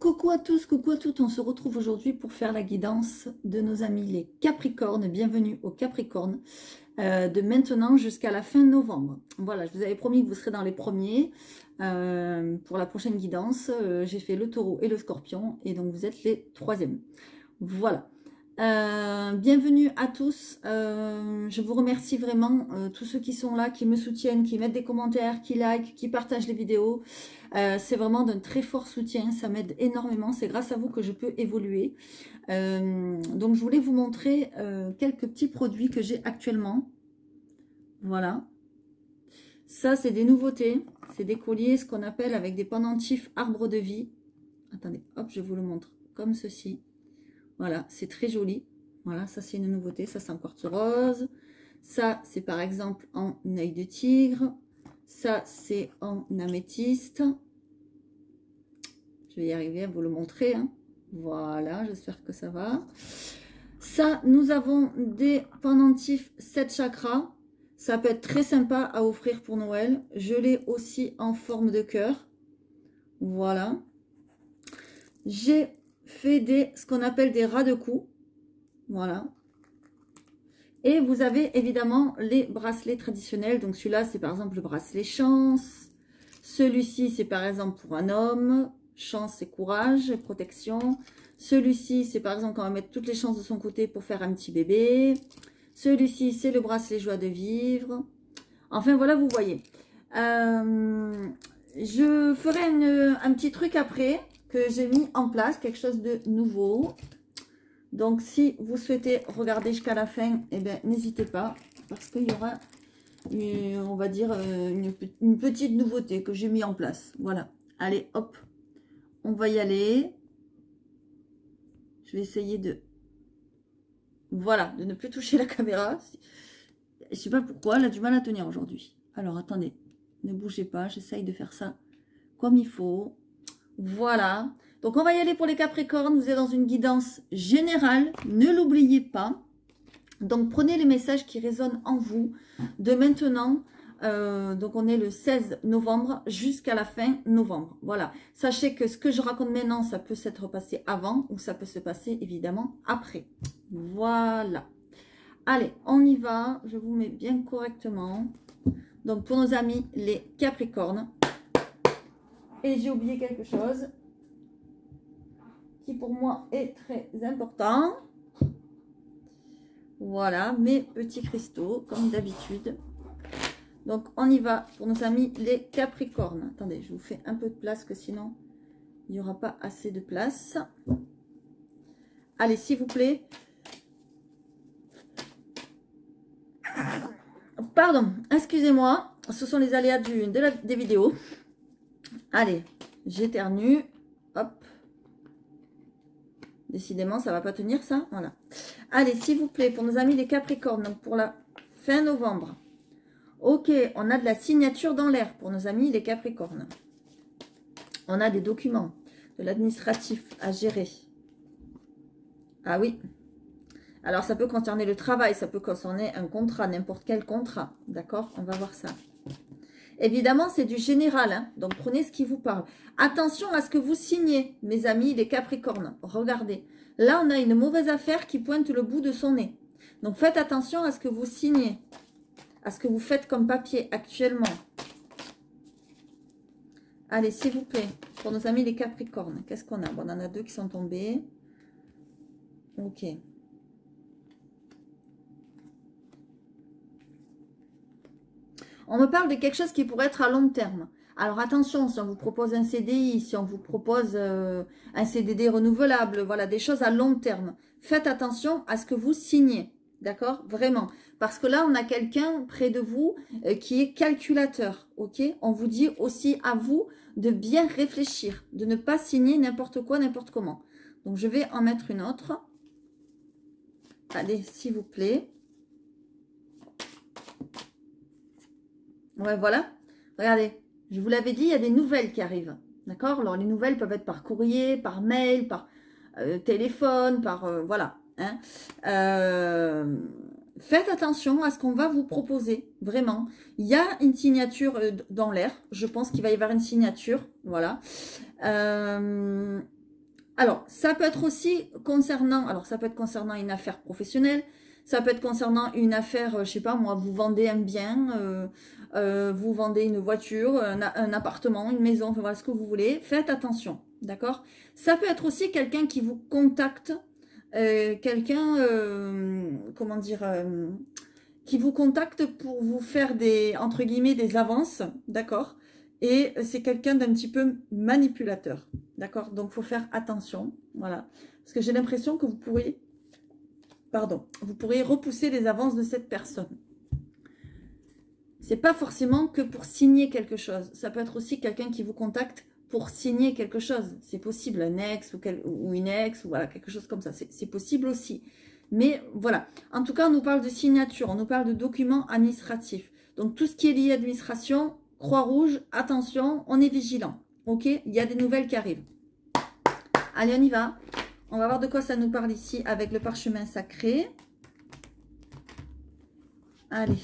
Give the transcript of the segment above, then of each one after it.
Coucou à tous, coucou à toutes, on se retrouve aujourd'hui pour faire la guidance de nos amis les Capricornes. Bienvenue aux Capricornes, de maintenant jusqu'à la fin novembre. Voilà, je vous avais promis que vous serez dans les premiers pour la prochaine guidance. J'ai fait le Taureau et le Scorpion et donc vous êtes les troisièmes. Voilà. Bienvenue à tous, je vous remercie vraiment, tous ceux qui sont là, qui me soutiennent, qui mettent des commentaires, qui like, qui partagent les vidéos. C'est vraiment d'un très fort soutien, ça m'aide énormément, c'est grâce à vous que je peux évoluer. Donc je voulais vous montrer quelques petits produits que j'ai actuellement. Voilà. Ça c'est des nouveautés, c'est des colliers, ce qu'on appelle avec des pendentifs arbre de vie. Attendez, hop, je vous le montre comme ceci. Voilà, c'est très joli. Voilà, ça c'est une nouveauté. Ça c'est en quartz rose. Ça c'est par exemple en œil de tigre. Ça c'est en améthyste. Je vais y arriver à vous le montrer, hein. Voilà, j'espère que ça va. Ça, nous avons des pendentifs 7 chakras. Ça peut être très sympa à offrir pour Noël. Je l'ai aussi en forme de cœur. Voilà. J'ai fait ce qu'on appelle des ras de cou. Voilà. Et vous avez évidemment les bracelets traditionnels. Donc celui-là, c'est par exemple le bracelet chance. Celui-ci, c'est par exemple pour un homme. Chance et courage, protection. Celui-ci, c'est par exemple quand on va mettre toutes les chances de son côté pour faire un petit bébé. Celui-ci, c'est le bracelet joie de vivre. Enfin, voilà, vous voyez. Je ferai un petit truc après que j'ai mis en place, quelque chose de nouveau. Donc, si vous souhaitez regarder jusqu'à la fin, eh bien, n'hésitez pas, parce qu'il y aura, on va dire, une petite nouveauté que j'ai mis en place. Voilà. Allez, hop, on va y aller. Je vais essayer de, voilà, de ne plus toucher la caméra. Je ne sais pas pourquoi, elle a du mal à tenir aujourd'hui. Alors, attendez, ne bougez pas, j'essaye de faire ça comme il faut. Voilà, donc on va y aller pour les Capricornes. Vous êtes dans une guidance générale, ne l'oubliez pas. Donc prenez les messages qui résonnent en vous de maintenant, donc on est le 16 novembre jusqu'à la fin novembre. Voilà, sachez que ce que je raconte maintenant, ça peut s'être passé avant ou ça peut se passer évidemment après. Voilà, allez, on y va, je vous mets bien correctement. Donc pour nos amis les Capricornes. Et j'ai oublié quelque chose qui pour moi est très important. Voilà, mes petits cristaux, comme d'habitude. Donc, on y va pour nos amis les Capricornes. Attendez, je vous fais un peu de place, que sinon, il n'y aura pas assez de place. Allez, s'il vous plaît. Pardon, excusez-moi. Ce sont les aléas des vidéos. Allez, j'éternue. Hop. Décidément, ça ne va pas tenir ça. Voilà. Allez, s'il vous plaît, pour nos amis les Capricornes, donc pour la fin novembre. Ok, on a de la signature dans l'air pour nos amis les Capricornes. On a des documents, de l'administratif à gérer. Ah oui. Alors, ça peut concerner le travail, ça peut concerner un contrat, n'importe quel contrat. D'accord? On va voir ça. Évidemment, c'est du général, hein, donc prenez ce qui vous parle. Attention à ce que vous signez, mes amis, les Capricornes. Regardez, là, on a une mauvaise affaire qui pointe le bout de son nez. Donc, faites attention à ce que vous signez, à ce que vous faites comme papier actuellement. Allez, s'il vous plaît, pour nos amis, les Capricornes, qu'est-ce qu'on a? Bon, on en a deux qui sont tombés. Ok. On me parle de quelque chose qui pourrait être à long terme. Alors attention, si on vous propose un CDI, si on vous propose un CDD renouvelable, voilà, des choses à long terme. Faites attention à ce que vous signez, d'accord? Vraiment. Parce que là, on a quelqu'un près de vous qui est calculateur, ok? On vous dit aussi à vous de bien réfléchir, de ne pas signer n'importe quoi, n'importe comment. Donc, je vais en mettre une autre. Allez, s'il vous plaît. Ouais, voilà. Regardez, je vous l'avais dit, il y a des nouvelles qui arrivent. D'accord? Alors, les nouvelles peuvent être par courrier, par mail, par téléphone, par... voilà. Hein. Faites attention à ce qu'on va vous proposer. Vraiment. Il y a une signature dans l'air. Je pense qu'il va y avoir une signature. Voilà. Alors, ça peut être aussi concernant, alors ça peut être concernant une affaire professionnelle, ça peut être concernant une affaire, je sais pas moi, vous vendez un bien, vous vendez une voiture, un appartement, une maison, enfin voilà ce que vous voulez. Faites attention, d'accord? Ça peut être aussi quelqu'un qui vous contacte, comment dire, qui vous contacte pour vous faire des, entre guillemets, des avances, d'accord? Et c'est quelqu'un d'un petit peu manipulateur, d'accord? Donc, il faut faire attention, voilà. Parce que j'ai l'impression que vous pourriez, pardon, vous pourriez repousser les avances de cette personne. C'est pas forcément que pour signer quelque chose. Ça peut être aussi quelqu'un qui vous contacte pour signer quelque chose. C'est possible, un ex ou une ex, ou voilà, quelque chose comme ça. C'est possible aussi. Mais voilà, en tout cas, on nous parle de signature, on nous parle de documents administratifs. Donc, tout ce qui est lié à l'administration, Croix-Rouge, attention, on est vigilant. Ok, il y a des nouvelles qui arrivent. Allez, on y va. On va voir de quoi ça nous parle ici avec le parchemin sacré. Allez.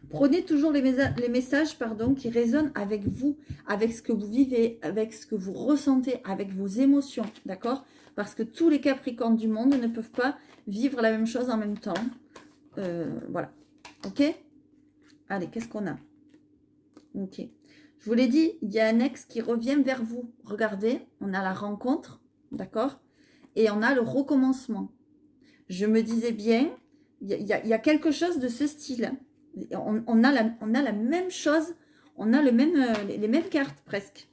Prenez toujours les messages qui résonnent avec vous, avec ce que vous vivez, avec ce que vous ressentez, avec vos émotions, d'accord? Parce que tous les Capricornes du monde ne peuvent pas vivre la même chose en même temps. Voilà, ok? Allez, qu'est-ce qu'on a? Ok. Je vous l'ai dit, il y a un ex qui revient vers vous. Regardez, on a la rencontre, d'accord? Et on a le recommencement. Je me disais bien, il y a quelque chose de ce style. On a la même chose, on a les mêmes cartes presque.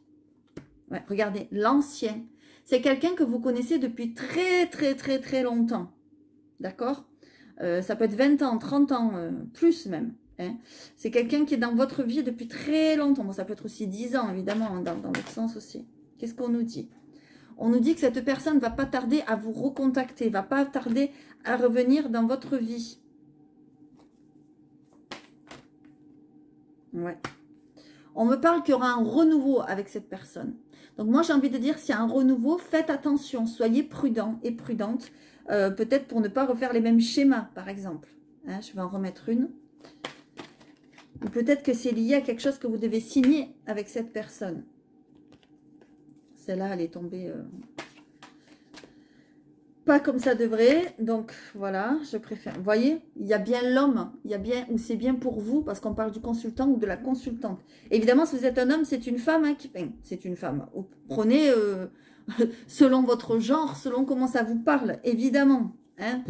Ouais, regardez, l'ancien. C'est quelqu'un que vous connaissez depuis très longtemps. D'accord? Ça peut être 20 ans, 30 ans, plus même. Hein. C'est quelqu'un qui est dans votre vie depuis très longtemps. Bon, ça peut être aussi 10 ans, évidemment, dans l'autre sens aussi. Qu'est-ce qu'on nous dit? On nous dit que cette personne ne va pas tarder à vous recontacter, va pas tarder à revenir dans votre vie. Ouais. On me parle qu'il y aura un renouveau avec cette personne. Donc moi, j'ai envie de dire, s'il y a un renouveau, faites attention, soyez prudents et prudentes. Peut-être pour ne pas refaire les mêmes schémas, par exemple. Hein, je vais en remettre une. Ou peut-être que c'est lié à quelque chose que vous devez signer avec cette personne. Celle-là, elle est tombée pas comme ça devrait. Donc, voilà, je préfère. Vous voyez, il y a bien l'homme, il y a bien, ou c'est bien pour vous, parce qu'on parle du consultant ou de la consultante. Évidemment, si vous êtes un homme, c'est une femme. Hein, c'est une femme. Prenez selon votre genre, selon comment ça vous parle, évidemment. Hein.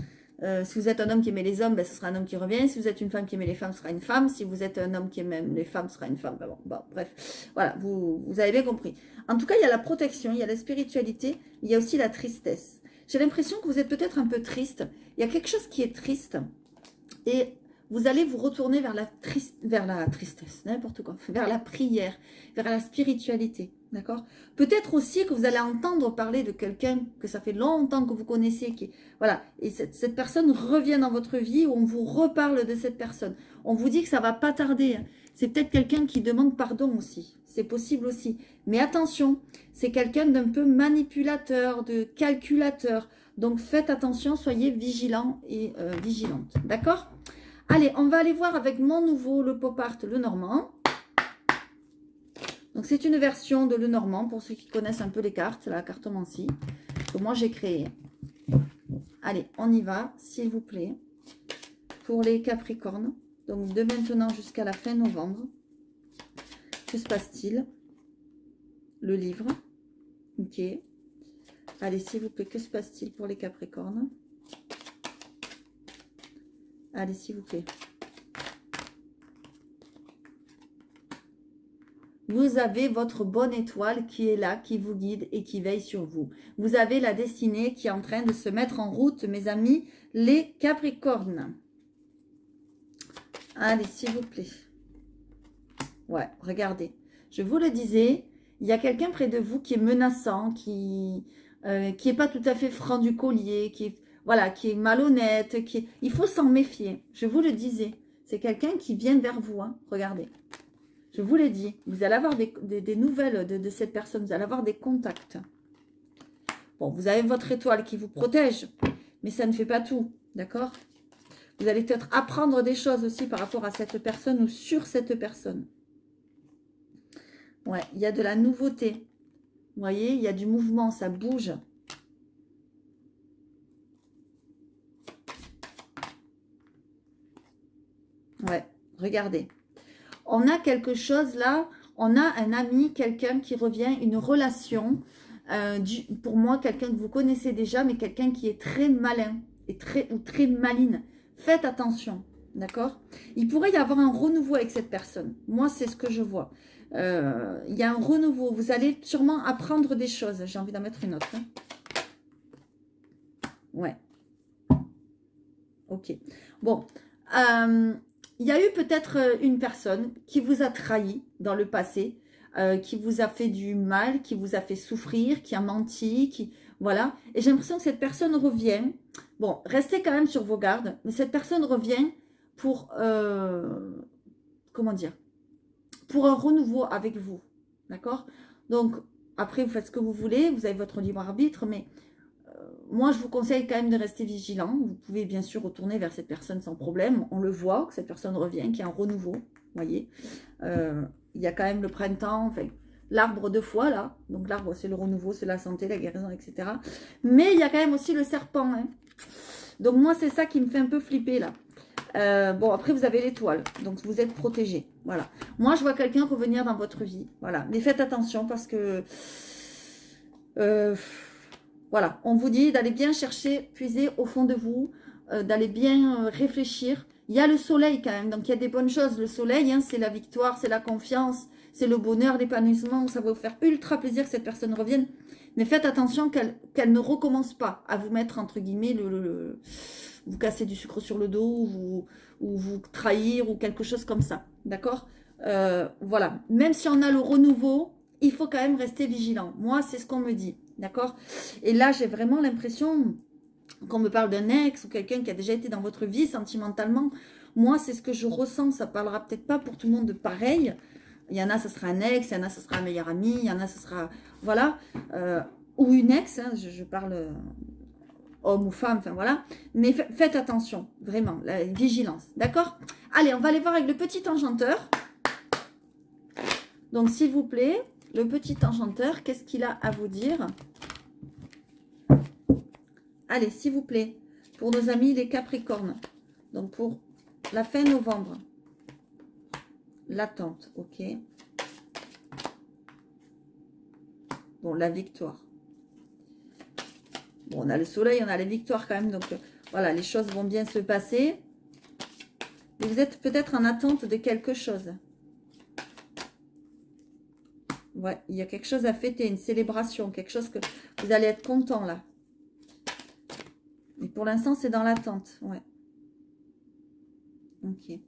Si vous êtes un homme qui aimait les hommes, ben, ce sera un homme qui revient. Si vous êtes une femme qui aimait les femmes, ce sera une femme. Si vous êtes un homme qui aime les femmes, ce sera une femme. Ben bon, bref, voilà, vous avez bien compris. En tout cas, il y a la protection, il y a la spiritualité, il y a aussi la tristesse. J'ai l'impression que vous êtes peut-être un peu triste. Il y a quelque chose qui est triste et vous allez vous retourner vers la tristesse, n'importe quoi, vers la prière, vers la spiritualité. D'accord? Peut-être aussi que vous allez entendre parler de quelqu'un que ça fait longtemps que vous connaissez, voilà, et cette personne revient dans votre vie, où on vous reparle de cette personne. On vous dit que ça va pas tarder. Hein. C'est peut-être quelqu'un qui demande pardon aussi. C'est possible aussi. Mais attention, c'est quelqu'un d'un peu manipulateur, de calculateur. Donc faites attention, soyez vigilants et vigilantes. D'accord? Allez, on va aller voir avec mon nouveau, le pop art, le normand. Donc, c'est une version de Lenormand, pour ceux qui connaissent un peu les cartes, la cartomancie, que moi j'ai créée. Allez, on y va, s'il vous plaît, pour les Capricornes. Donc, de maintenant jusqu'à la fin novembre. Que se passe-t-il? Le livre. Ok. Allez, s'il vous plaît, que se passe-t-il pour les Capricornes? Allez, s'il vous plaît. Vous avez votre bonne étoile qui est là, qui vous guide et qui veille sur vous. Vous avez la destinée qui est en train de se mettre en route, mes amis, les Capricornes. Allez, s'il vous plaît. Ouais, regardez. Je vous le disais, il y a quelqu'un près de vous qui est menaçant, qui est pas tout à fait franc du collier, qui est malhonnête, il faut s'en méfier. Je vous le disais, c'est quelqu'un qui vient vers vous. Hein. Regardez. Je vous l'ai dit, vous allez avoir des nouvelles de cette personne, vous allez avoir des contacts. Bon, vous avez votre étoile qui vous protège, mais ça ne fait pas tout, d'accord? Vous allez peut-être apprendre des choses aussi par rapport à cette personne ou sur cette personne. Ouais, il y a de la nouveauté. Vous voyez, il y a du mouvement, ça bouge. Ouais, regardez. On a quelque chose là, on a un ami, quelqu'un qui revient, une relation. Pour moi, quelqu'un que vous connaissez déjà, mais quelqu'un qui est très malin et très maline. Faites attention, d'accord? Il pourrait y avoir un renouveau avec cette personne. Moi, c'est ce que je vois. Il y a un renouveau. Vous allez sûrement apprendre des choses. J'ai envie d'en mettre une autre. Hein. Ouais. Ok. Bon. Il y a eu peut-être une personne qui vous a trahi dans le passé, qui vous a fait du mal, qui vous a fait souffrir, qui a menti, voilà. Et j'ai l'impression que cette personne revient. Bon, restez quand même sur vos gardes, mais cette personne revient pour, comment dire, pour un renouveau avec vous, d'accord? Donc, après, vous faites ce que vous voulez, vous avez votre libre arbitre, mais moi, je vous conseille quand même de rester vigilant. Vous pouvez bien sûr retourner vers cette personne sans problème. On le voit, que cette personne revient, qu'il y a un renouveau. Vous voyez, il y a quand même le printemps, enfin, l'arbre 2 fois là. Donc l'arbre, c'est le renouveau, c'est la santé, la guérison, etc. Mais il y a quand même aussi le serpent. Hein. Donc moi, c'est ça qui me fait un peu flipper là. Bon, après, vous avez l'étoile. Donc vous êtes protégé. Voilà. Moi, je vois quelqu'un revenir dans votre vie. Voilà. Mais faites attention parce que... voilà, on vous dit d'aller bien chercher, puiser au fond de vous, d'aller bien réfléchir. Il y a le soleil quand même, donc il y a des bonnes choses. Le soleil, hein, c'est la victoire, c'est la confiance, c'est le bonheur, l'épanouissement. Ça va vous faire ultra plaisir que cette personne revienne. Mais faites attention qu'elle ne recommence pas à vous mettre, entre guillemets, vous casser du sucre sur le dos ou vous trahir ou quelque chose comme ça. D'accord? Voilà, même si on a le renouveau, il faut quand même rester vigilant. Moi, c'est ce qu'on me dit. D'accord? Et là, j'ai vraiment l'impression qu'on me parle d'un ex ou quelqu'un qui a déjà été dans votre vie sentimentalement. Moi, c'est ce que je ressens. Ça parlera peut-être pas pour tout le monde de pareil. Il y en a, ce sera un ex. Il y en a, ce sera un meilleur ami. Il y en a, ce sera... Voilà. Ou une ex. Hein, je parle homme ou femme. Enfin, voilà. Mais faites attention. Vraiment. La vigilance. D'accord? Allez, on va aller voir avec le petit enchanteur. Donc, s'il vous plaît... Le petit enchanteur, qu'est-ce qu'il a à vous dire? Allez, s'il vous plaît, pour nos amis les Capricornes. Donc, pour la fin novembre. L'attente, ok. Bon, la victoire. Bon, on a le soleil, on a la victoire quand même. Donc, voilà, les choses vont bien se passer. Et vous êtes peut-être en attente de quelque chose. Ouais, il y a quelque chose à fêter, une célébration, quelque chose que vous allez être content là. Mais pour l'instant, c'est dans l'attente. Ouais. Ok.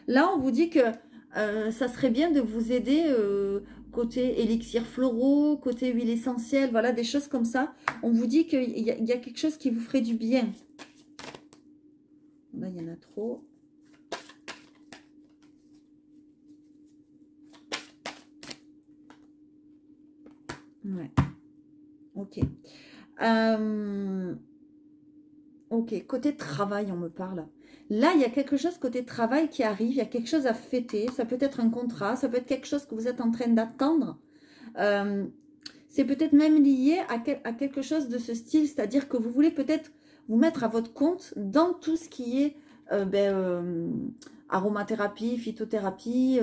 Là, on vous dit que ça serait bien de vous aider côté élixir floraux, côté huile essentielle, voilà, des choses comme ça. On vous dit qu'il y a quelque chose qui vous ferait du bien. Là, il y en a trop. Ouais. Ok. Ok. Côté travail, on me parle. Là, il y a quelque chose côté travail qui arrive. Il y a quelque chose à fêter. Ça peut être un contrat. Ça peut être quelque chose que vous êtes en train d'attendre. C'est peut-être même lié à quelque chose de ce style. C'est-à-dire que vous voulez peut-être vous mettre à votre compte dans tout ce qui est aromathérapie, phytothérapie,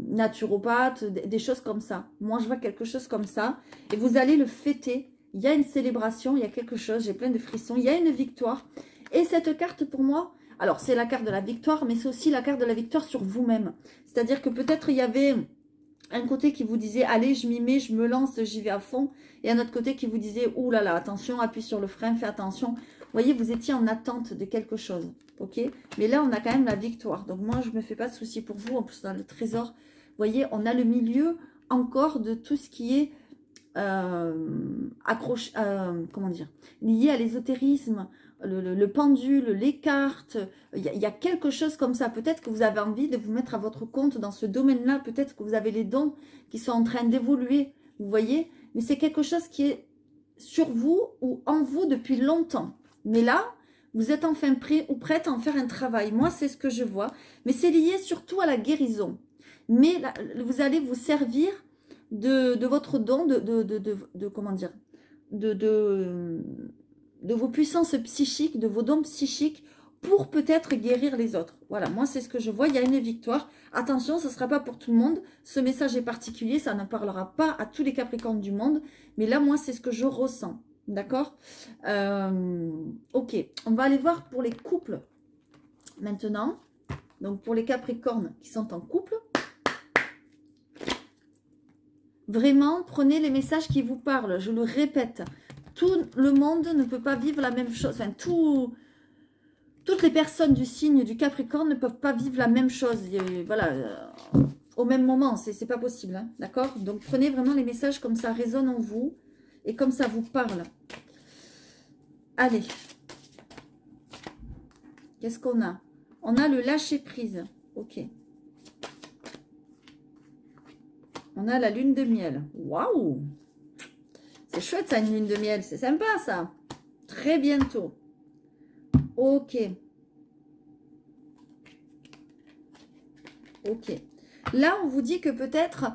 naturopathe, des choses comme ça. Moi, je vois quelque chose comme ça. Et vous allez le fêter. Il y a une célébration, il y a quelque chose. J'ai plein de frissons. Il y a une victoire. Et cette carte, pour moi, alors c'est la carte de la victoire, mais c'est aussi la carte de la victoire sur vous-même. C'est-à-dire que peut-être il y avait un côté qui vous disait, allez, je m'y mets, je me lance, j'y vais à fond. Et un autre côté qui vous disait, ouh là là, attention, appuie sur le frein, fais attention. Vous voyez, vous étiez en attente de quelque chose. Ok, mais là, on a quand même la victoire. Donc, moi, je ne me fais pas de soucis pour vous. En plus, dans le trésor, vous voyez, on a le milieu encore de tout ce qui est comment dire, lié à l'ésotérisme, le pendule, les cartes. Il y a quelque chose comme ça. Peut-être que vous avez envie de vous mettre à votre compte dans ce domaine-là. Peut-être que vous avez les dons qui sont en train d'évoluer. Vous voyez, mais c'est quelque chose qui est sur vous ou en vous depuis longtemps. Mais là, vous êtes enfin prêt ou prête à en faire un travail. Moi, c'est ce que je vois. Mais c'est lié surtout à la guérison. mais là, vous allez vous servir de votre don, comment dire, de vos puissances psychiques, de vos dons psychiques, pour peut-être guérir les autres. Voilà, moi c'est ce que je vois, il y a une victoire. Attention, ce ne sera pas pour tout le monde, ce message est particulier, ça ne parlera pas à tous les Capricornes du monde, mais là moi c'est ce que je ressens, d'accord? Ok, on va aller voir pour les couples maintenant. Donc pour les Capricornes qui sont en couple, vraiment prenez les messages qui vous parlent, je le répète, tout le monde ne peut pas vivre la même chose, enfin toutes les personnes du signe du Capricorne ne peuvent pas vivre la même chose, voilà, au même moment, c'est pas possible, hein, d'accord? Donc prenez vraiment les messages comme ça résonnent en vous et comme ça vous parle. Allez, qu'est-ce qu'on a? On a le lâcher prise, ok. On a la lune de miel, waouh! C'est chouette ça, une lune de miel, c'est sympa ça. Très bientôt. Ok. Ok. Là, on vous dit que peut-être,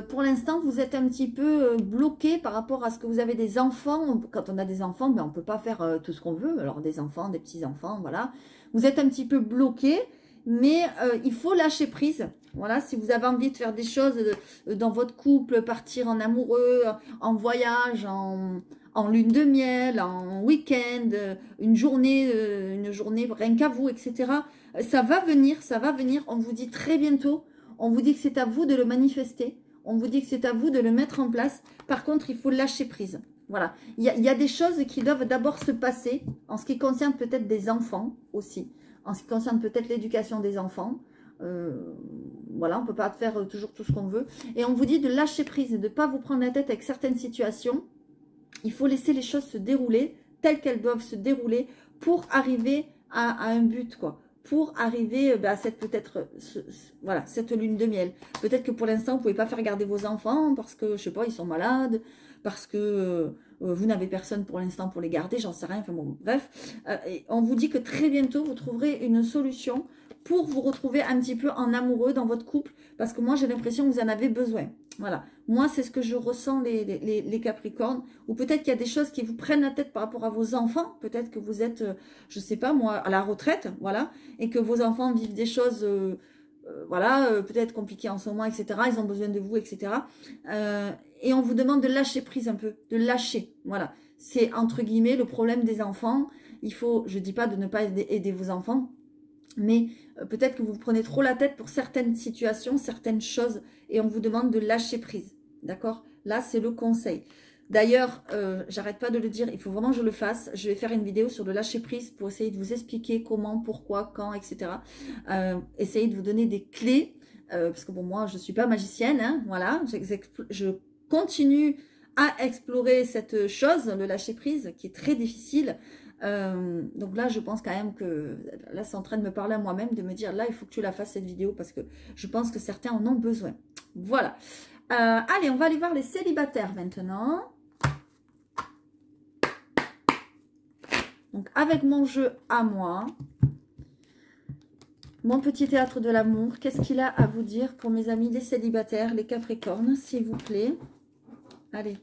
pour l'instant, vous êtes un petit peu bloqué par rapport à ce que vous avez des enfants. Quand on a des enfants, ben, on ne peut pas faire tout ce qu'on veut. Alors, des enfants, des petits-enfants, voilà. Vous êtes un petit peu bloqué, mais il faut lâcher prise. Voilà, si vous avez envie de faire des choses dans votre couple, partir en amoureux, en voyage, en lune de miel, en week-end, une journée rien qu'à vous, etc. Ça va venir, on vous dit très bientôt, on vous dit que c'est à vous de le manifester, on vous dit que c'est à vous de le mettre en place. Par contre, il faut lâcher prise. Voilà, il y a des choses qui doivent d'abord se passer, en ce qui concerne peut-être des enfants aussi, en ce qui concerne peut-être l'éducation des enfants. Voilà, on ne peut pas faire toujours tout ce qu'on veut. Et on vous dit de lâcher prise, de ne pas vous prendre la tête avec certaines situations. Il faut laisser les choses se dérouler telles qu'elles doivent se dérouler pour arriver à un but, quoi. Pour arriver à cette peut-être voilà, cette lune de miel. Peut-être que pour l'instant, vous ne pouvez pas faire garder vos enfants parce que, je sais pas, ils sont malades, parce que vous n'avez personne pour l'instant pour les garder, j'en sais rien. Enfin bon, bref, on vous dit que très bientôt, vous trouverez une solution pour vous retrouver un petit peu en amoureux dans votre couple, parce que moi, j'ai l'impression que vous en avez besoin. Voilà, moi, c'est ce que je ressens, les Capricornes, ou peut-être qu'il y a des choses qui vous prennent la tête par rapport à vos enfants, peut-être que vous êtes, je sais pas moi, à la retraite, voilà, et que vos enfants vivent des choses, voilà, peut-être compliquées en ce moment, etc., ils ont besoin de vous, etc., et on vous demande de lâcher prise un peu, de lâcher, voilà, c'est entre guillemets le problème des enfants. Il faut, je dis pas de ne pas aider vos enfants, mais peut-être que vous prenez trop la tête pour certaines situations, certaines choses, et on vous demande de lâcher prise, d'accord? Là, c'est le conseil. D'ailleurs, j'arrête pas de le dire, il faut vraiment que je le fasse. Je vais faire une vidéo sur le lâcher prise pour essayer de vous expliquer comment, pourquoi, quand, etc. Essayer de vous donner des clés, parce que bon, moi, je suis pas magicienne, hein, voilà. Je continue à explorer cette chose, le lâcher prise, qui est très difficile. Donc là, je pense quand même que là, c'est en train de me parler à moi-même, de me dire là, il faut que tu la fasses cette vidéo parce que je pense que certains en ont besoin. Voilà. Allez, on va aller voir les célibataires maintenant. Donc, avec mon jeu à moi, mon petit théâtre de l'amour, qu'est-ce qu'il a à vous dire pour mes amis les célibataires, les Capricornes, s'il vous plaît? Allez.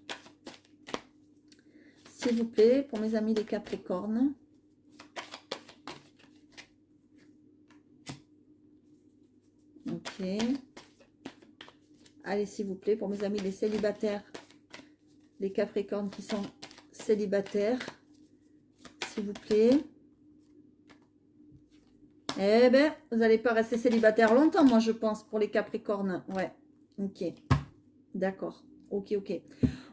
S'il vous plaît, pour mes amis les Capricornes. Ok. Allez, s'il vous plaît, pour mes amis les célibataires, les Capricornes qui sont célibataires. S'il vous plaît. Eh bien, vous n'allez pas rester célibataire longtemps, moi, je pense, pour les Capricornes. Ouais, ok. D'accord. Ok, ok.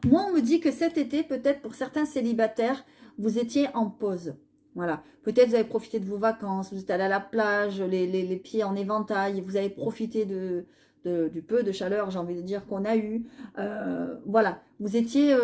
Moi, on me dit que cet été, peut-être pour certains célibataires, vous étiez en pause. Voilà. Peut-être vous avez profité de vos vacances, vous êtes allé à la plage, les pieds en éventail, vous avez profité du peu de chaleur, j'ai envie de dire, qu'on a eu. Voilà. Vous étiez,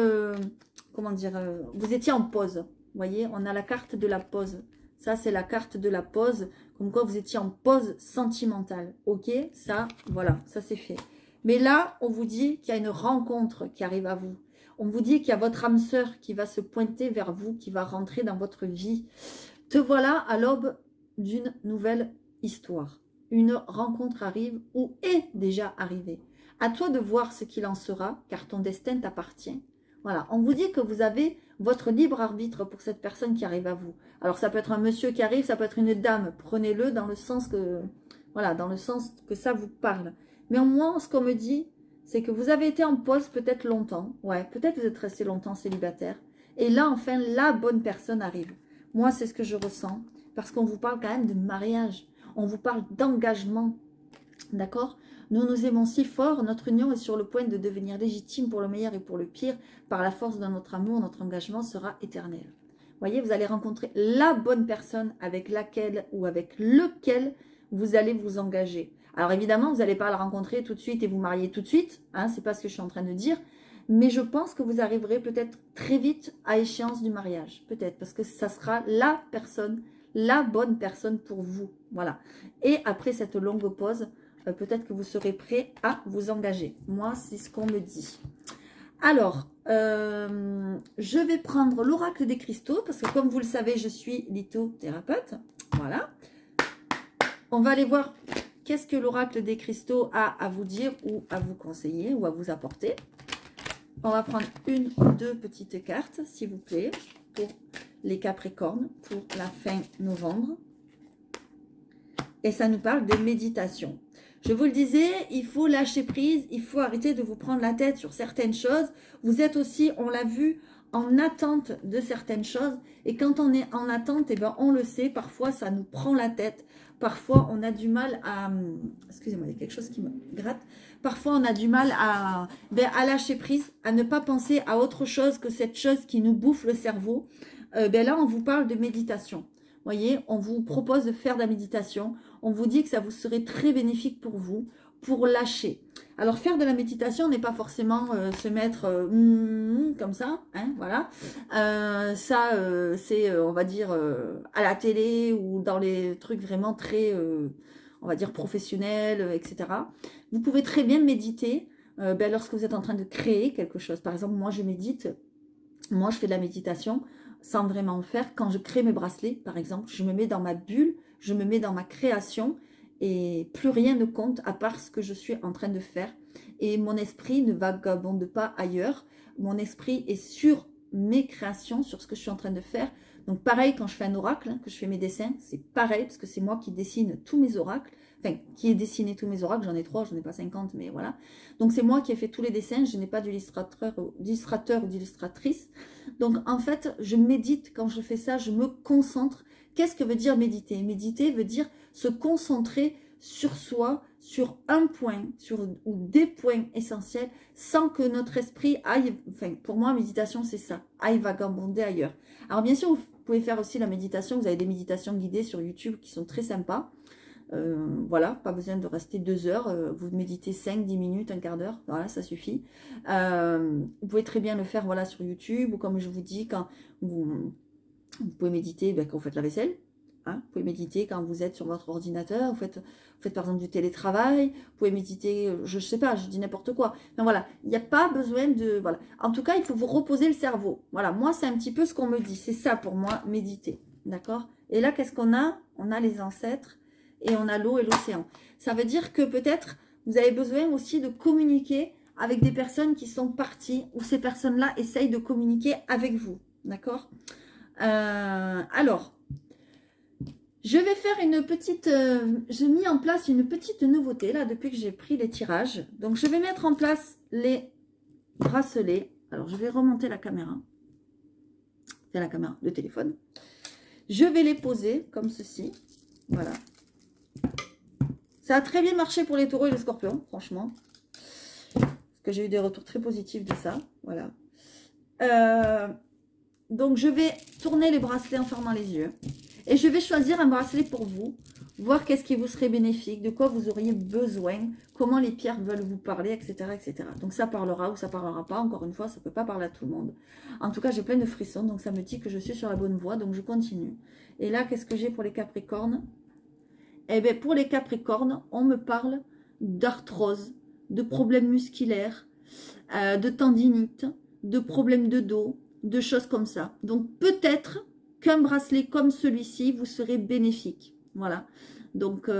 comment dire, vous étiez en pause. Vous voyez, on a la carte de la pause. Ça, c'est la carte de la pause, comme quoi vous étiez en pause sentimentale. Ok, ça, voilà, ça c'est fait. Mais là, on vous dit qu'il y a une rencontre qui arrive à vous. On vous dit qu'il y a votre âme sœur qui va se pointer vers vous, qui va rentrer dans votre vie. Te voilà à l'aube d'une nouvelle histoire. une rencontre arrive ou est déjà arrivée. À toi de voir ce qu'il en sera, car ton destin t'appartient. Voilà, on vous dit que vous avez votre libre arbitre pour cette personne qui arrive à vous. Alors ça peut être un monsieur qui arrive, ça peut être une dame. Prenez-le dans le sens que, voilà, dans le sens que ça vous parle. Mais au moins, ce qu'on me dit, c'est que vous avez été en pause peut-être longtemps. Ouais, peut-être vous êtes resté longtemps célibataire. Et là, enfin, la bonne personne arrive. Moi, c'est ce que je ressens. Parce qu'on vous parle quand même de mariage. On vous parle d'engagement. D'accord ? Nous nous aimons si fort, notre union est sur le point de devenir légitime pour le meilleur et pour le pire. Par la force de notre amour, notre engagement sera éternel. Vous voyez, vous allez rencontrer la bonne personne avec laquelle ou avec lequel vous allez vous engager. Alors évidemment, vous n'allez pas la rencontrer tout de suite et vous marier tout de suite. Hein, c'est pas ce que je suis en train de dire. Mais je pense que vous arriverez peut-être très vite à échéance du mariage. Peut-être, parce que ça sera la personne, la bonne personne pour vous. Voilà. Et après cette longue pause, peut-être que vous serez prêt à vous engager. Moi, c'est ce qu'on me dit. Alors, je vais prendre l'oracle des cristaux, parce que comme vous le savez, je suis lithothérapeute. Voilà. On va aller voir qu'est-ce que l'oracle des cristaux a à vous dire, ou à vous conseiller, ou à vous apporter. On va prendre une ou deux petites cartes, s'il vous plaît, pour les Capricornes, pour la fin novembre. Et ça nous parle de méditation. Je vous le disais, il faut lâcher prise, il faut arrêter de vous prendre la tête sur certaines choses. Vous êtes aussi, on l'a vu, en attente de certaines choses. Et quand on est en attente, eh ben, on le sait, parfois ça nous prend la tête. Parfois on a du mal à... Excusez-moi, il y a quelque chose qui me gratte. Parfois on a du mal à lâcher prise, à ne pas penser à autre chose que cette chose qui nous bouffe le cerveau. Là, on vous parle de méditation. Vous voyez, on vous propose de faire de la méditation. On vous dit que ça vous serait très bénéfique pour vous, pour lâcher. Alors, faire de la méditation n'est pas forcément se mettre comme ça. Hein, voilà. C'est, on va dire, à la télé ou dans les trucs vraiment très, on va dire, professionnels, etc. Vous pouvez très bien méditer lorsque vous êtes en train de créer quelque chose. Par exemple, moi, je médite. Moi, je fais de la méditation sans vraiment en faire. Quand je crée mes bracelets, par exemple, je me mets dans ma bulle, je me mets dans ma création et plus rien ne compte à part ce que je suis en train de faire. Et mon esprit ne vagabonde pas ailleurs. Mon esprit est sur mes créations, sur ce que je suis en train de faire. Donc pareil, quand je fais un oracle, que je fais mes dessins, c'est pareil, parce que c'est moi qui dessine tous mes oracles. Enfin, qui ai dessiné tous mes oracles, j'en ai 3, j'en ai pas 50, mais voilà. Donc c'est moi qui ai fait tous les dessins, je n'ai pas d'illustrateur ou d'illustratrice. Donc en fait, je médite quand je fais ça, je me concentre. Qu'est-ce que veut dire méditer? Méditer veut dire se concentrer sur soi, sur un point, ou des points essentiels, sans que notre esprit aille, enfin pour moi, méditation c'est ça, aille vagabonder ailleurs. Alors bien sûr, vous pouvez faire aussi la méditation, vous avez des méditations guidées sur YouTube qui sont très sympas. Voilà, pas besoin de rester 2 heures, vous méditez 5, 10 minutes, un quart d'heure, voilà, ça suffit. Vous pouvez très bien le faire voilà, sur YouTube, ou comme je vous dis, quand vous pouvez méditer quand vous faites la vaisselle. Hein, vous pouvez méditer quand vous êtes sur votre ordinateur, vous faites par exemple du télétravail, vous pouvez méditer, je ne sais pas, je dis n'importe quoi. Enfin voilà, il n'y a pas besoin de... Voilà. En tout cas, il faut vous reposer le cerveau. Voilà, moi c'est un petit peu ce qu'on me dit, c'est ça pour moi, méditer. D'accord? Et là, qu'est-ce qu'on a? On a les ancêtres et on a l'eau et l'océan. Ça veut dire que peut-être vous avez besoin aussi de communiquer avec des personnes qui sont parties, ou ces personnes-là essayent de communiquer avec vous. D'accord? Alors... je vais faire une petite, j'ai mis en place une petite nouveauté là depuis que j'ai pris les tirages. Donc je vais mettre en place les bracelets. Alors je vais remonter la caméra. C'est la caméra de téléphone. Je vais les poser comme ceci. Voilà. Ça a très bien marché pour les taureaux et les scorpions, franchement. Parce que j'ai eu des retours très positifs de ça. Voilà. Donc je vais tourner les bracelets en fermant les yeux. Et je vais choisir un bracelet pour vous, voir qu'est-ce qui vous serait bénéfique, de quoi vous auriez besoin, comment les pierres veulent vous parler, etc. etc. Donc ça parlera ou ça parlera pas, encore une fois, ça ne peut pas parler à tout le monde. En tout cas, j'ai plein de frissons, donc ça me dit que je suis sur la bonne voie, donc je continue. Et là, qu'est-ce que j'ai pour les Capricornes? Eh bien, pour les Capricornes, on me parle d'arthrose, de problèmes musculaires, de tendinite, de problèmes de dos, de choses comme ça. Donc peut-être qu'un bracelet comme celui-ci vous serait bénéfique. Voilà. Donc,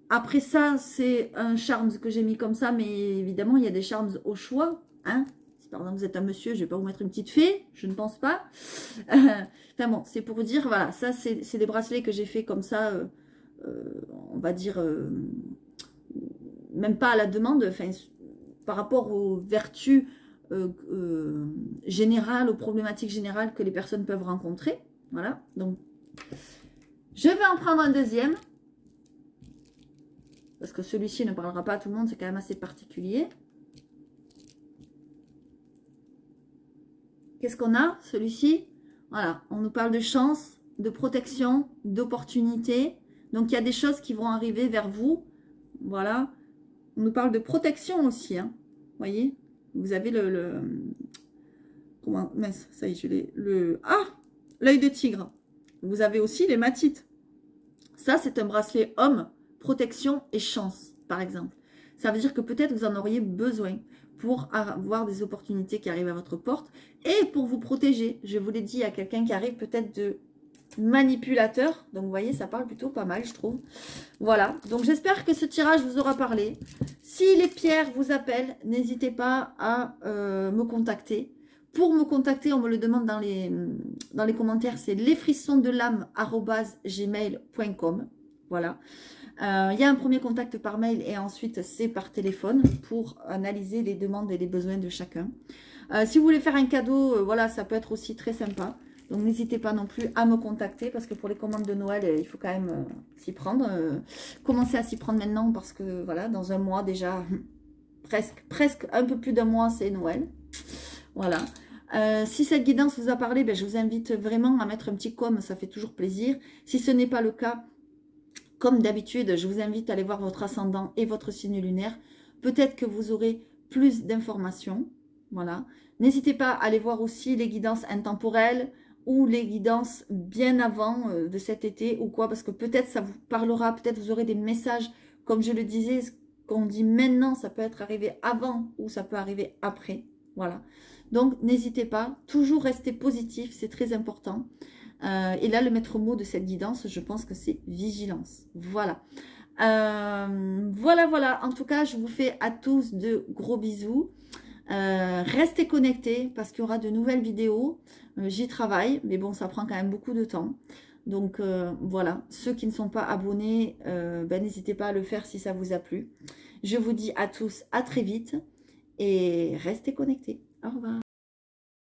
après ça, c'est un charme que j'ai mis comme ça, mais évidemment, il y a des charmes au choix. Hein. Si par exemple vous êtes un monsieur, je ne vais pas vous mettre une petite fée, je ne pense pas. Enfin bon, c'est pour vous dire, voilà, ça c'est des bracelets que j'ai fait comme ça, on va dire, même pas à la demande, enfin, par rapport aux vertus générales, aux problématiques générales que les personnes peuvent rencontrer. Voilà, donc je vais en prendre un deuxième. Parce que celui-ci ne parlera pas à tout le monde, c'est quand même assez particulier. Qu'est-ce qu'on a, celui-ci? Voilà, on nous parle de chance, de protection, d'opportunité. Donc, il y a des choses qui vont arriver vers vous. Voilà. On nous parle de protection aussi. Hein. Vous voyez? Vous avez comment? Mince, ça y est, je l'ai. Ah! L'œil de tigre. Vous avez aussi les matites. Ça, c'est un bracelet homme, protection et chance, par exemple. Ça veut dire que peut-être vous en auriez besoin pour avoir des opportunités qui arrivent à votre porte et pour vous protéger. Je vous l'ai dit, à quelqu'un qui arrive peut-être de manipulateur. Donc, vous voyez, ça parle plutôt pas mal, je trouve. Voilà. Donc, j'espère que ce tirage vous aura parlé. Si les pierres vous appellent, n'hésitez pas à me contacter. Pour me contacter, on me le demande dans les commentaires, c'est lesfrissonsdelame@gmail.com. Voilà. Il y a un premier contact par mail et ensuite c'est par téléphone pour analyser les demandes et les besoins de chacun. Si vous voulez faire un cadeau, voilà, ça peut être aussi très sympa. Donc n'hésitez pas non plus à me contacter parce que pour les commandes de Noël, il faut quand même s'y prendre. Commencez à s'y prendre maintenant parce que voilà, dans un mois déjà, presque un peu plus d'un mois, c'est Noël. Voilà. Si cette guidance vous a parlé, ben, je vous invite vraiment à mettre un petit comme, ça fait toujours plaisir. Si ce n'est pas le cas, comme d'habitude, je vous invite à aller voir votre ascendant et votre signe lunaire. Peut-être que vous aurez plus d'informations. Voilà. N'hésitez pas à aller voir aussi les guidances intemporelles ou les guidances bien avant de cet été ou quoi. Parce que peut-être ça vous parlera, peut-être vous aurez des messages. Comme je le disais, ce qu'on dit maintenant, ça peut être arrivé avant ou ça peut arriver après. Voilà. Donc, n'hésitez pas. Toujours rester positif, c'est très important. Et là, le maître mot de cette guidance, je pense que c'est vigilance. Voilà. Voilà. En tout cas, je vous fais à tous de gros bisous. Restez connectés parce qu'il y aura de nouvelles vidéos. J'y travaille, mais bon, ça prend quand même beaucoup de temps. Donc, voilà. Ceux qui ne sont pas abonnés, ben, n'hésitez pas à le faire si ça vous a plu. Je vous dis à tous à très vite et restez connectés. Au revoir.